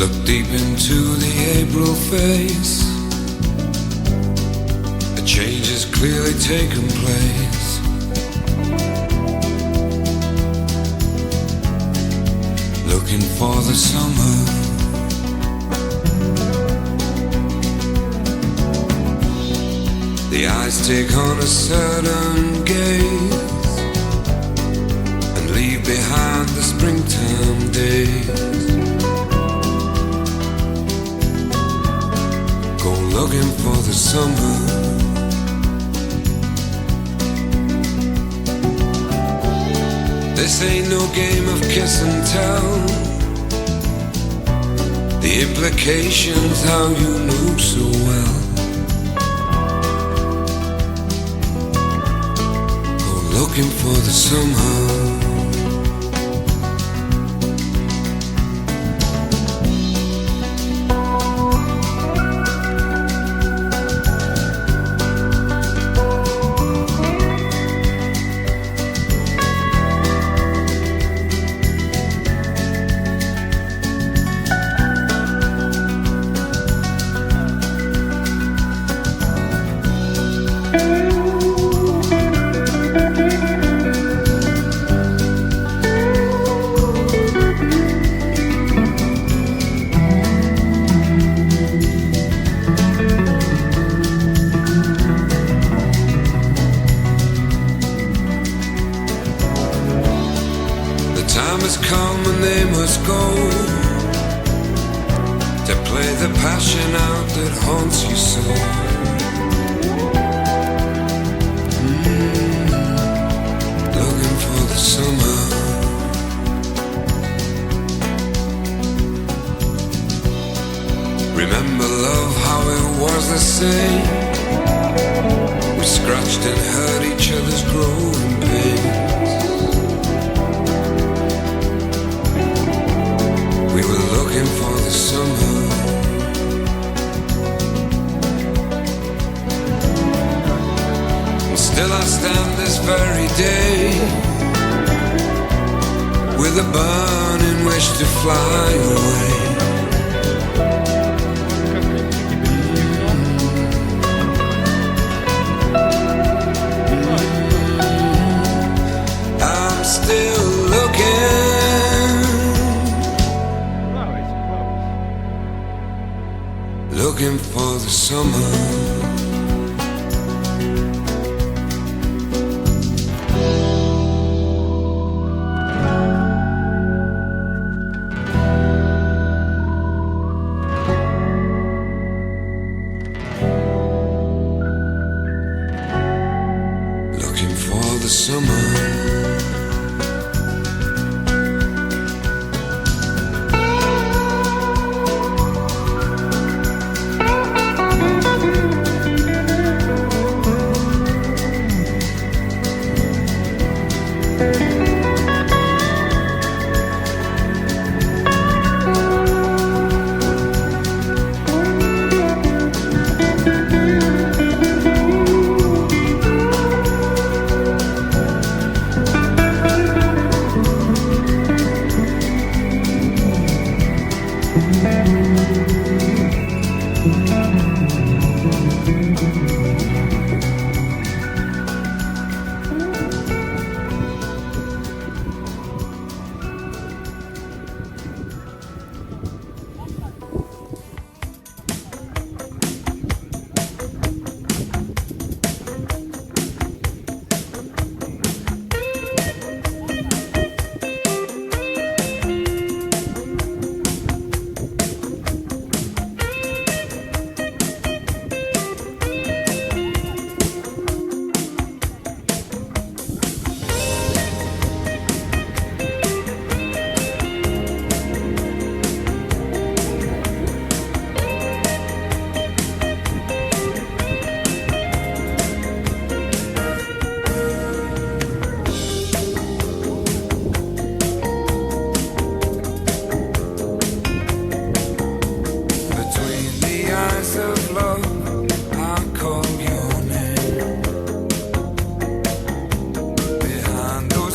Look deep into the April face. A change has clearly taken place. Looking for the summer. The eyes take on a certain gaze and leave behind the springtime days. Go looking for the summer. This ain't no game of kiss and tell. The implications how you know so well. Go looking for the summer. Come and they must go to play the passion out that haunts you so. Looking for the summer. Remember love, how it was the same. We scratched and hurt each other's growing pains. We were looking for the summer. And still I stand this very day with a burning wish to fly away. I'm still looking. Looking for the summer. Looking for the summer.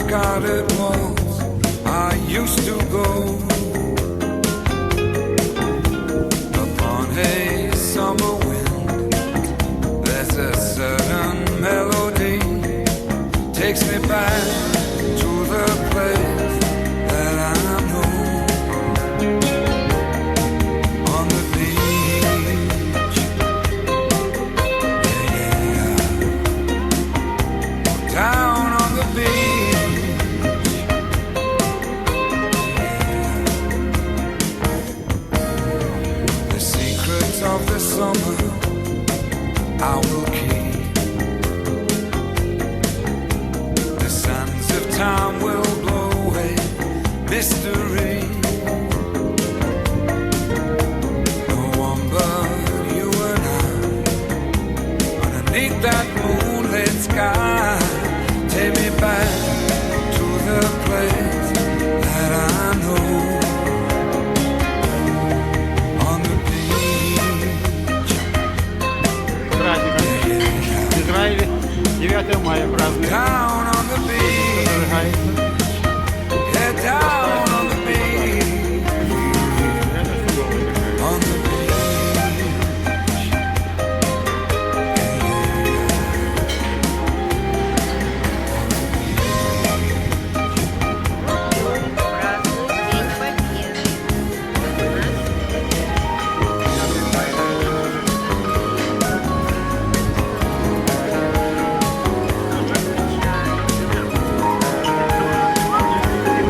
guarded walls I used to go. takes me back to the place that I know. On the beach, yeah, yeah. Down on the beach, yeah. The secrets of the summer I will keep. The sands of time will blow away mystery. No one but you and I, underneath that moonlit sky. Take me back to the place that I know. On the beach. В Израиле 9 мая празднуют. Down on the beach. Зажигается. Yeah, down on the beach. On the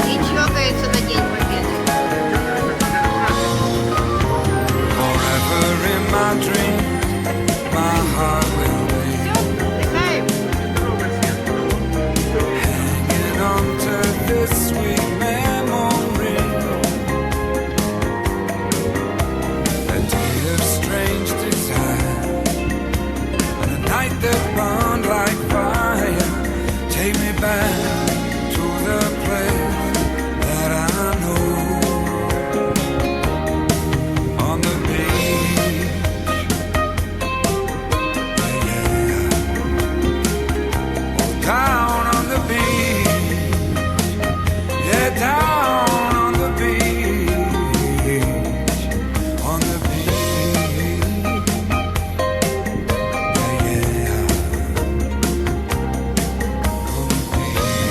И чокается на День Победы. forever in my dream, my heart will be Отдыхаем. hanging on to this sweet memory. A day of strange desire, and a night that burned like fire. Take me back to the place that I know. On the beach, yeah, yeah. Down on the beach, yeah, down on the beach, on the beach, yeah, yeah, on the beach.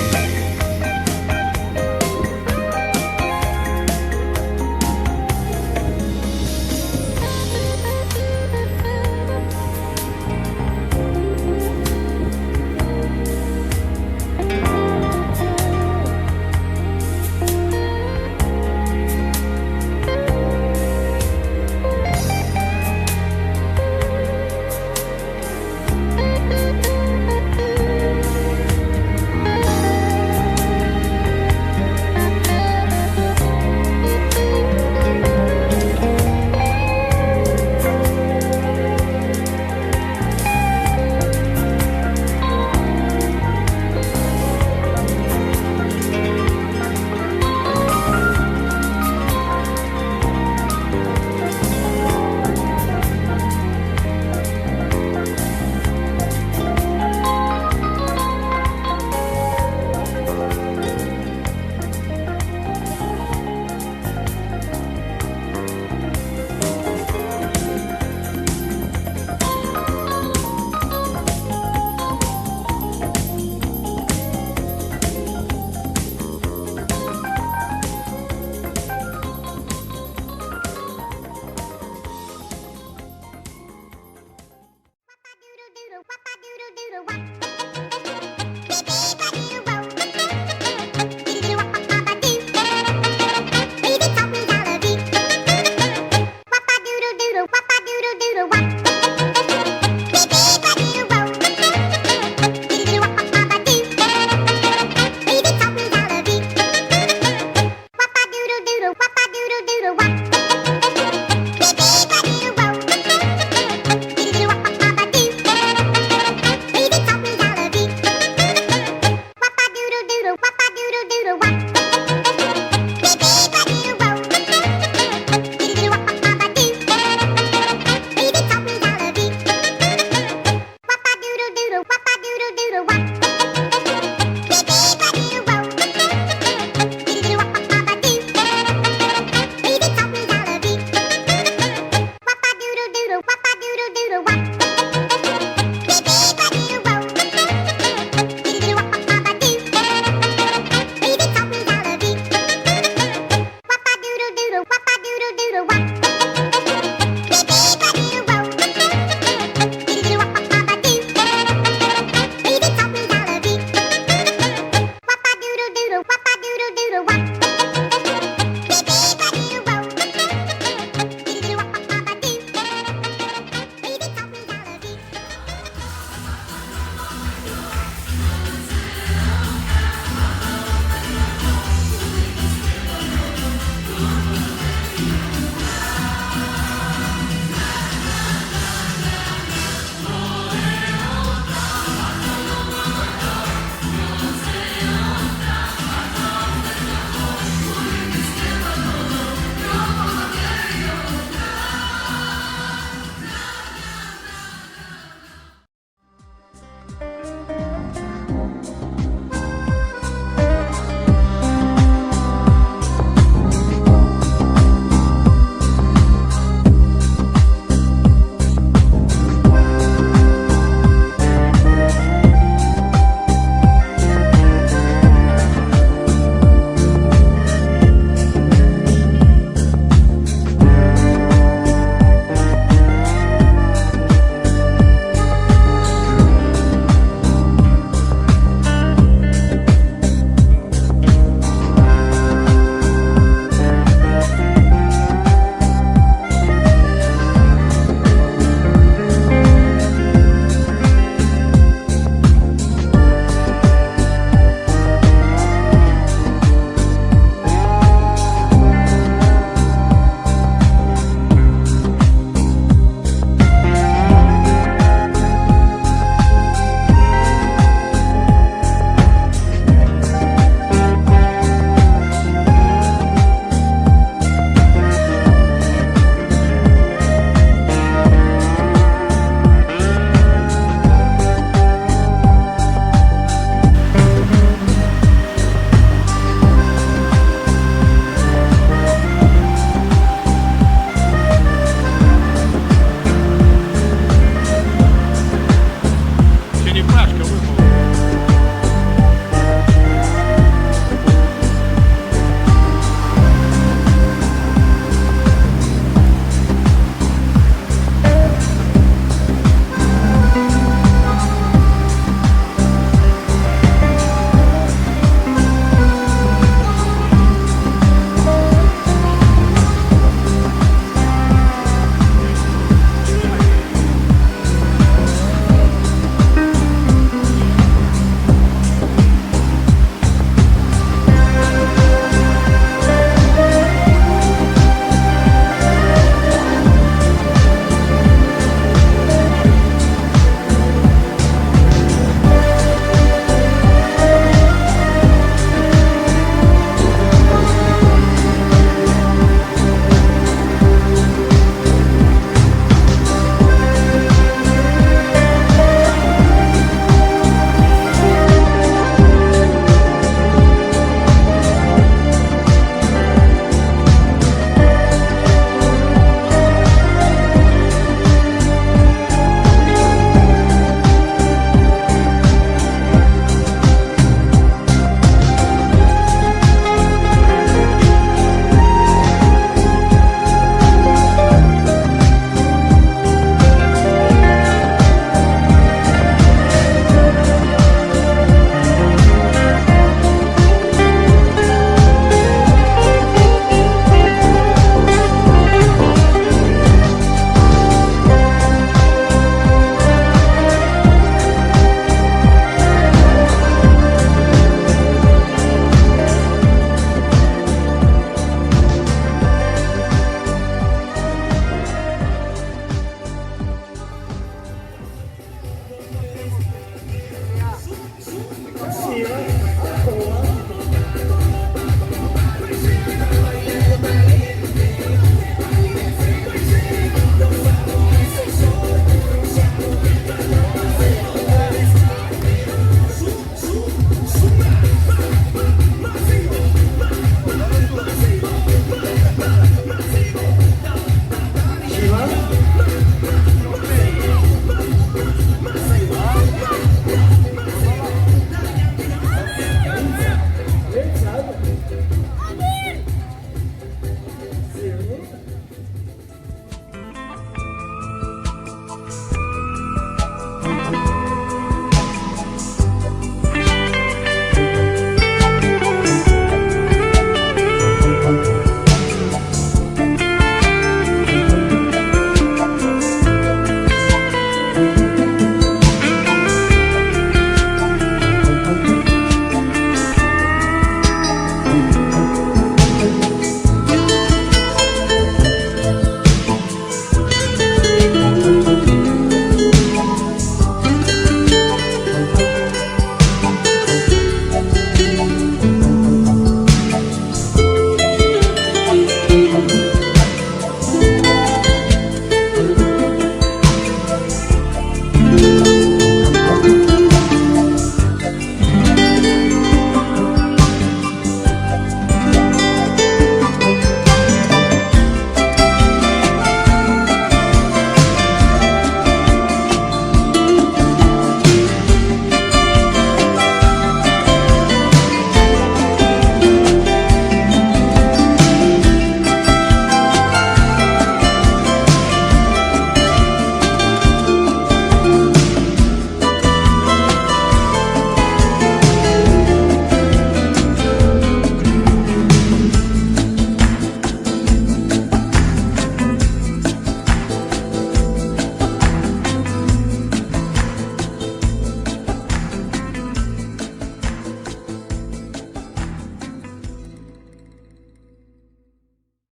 Красиво.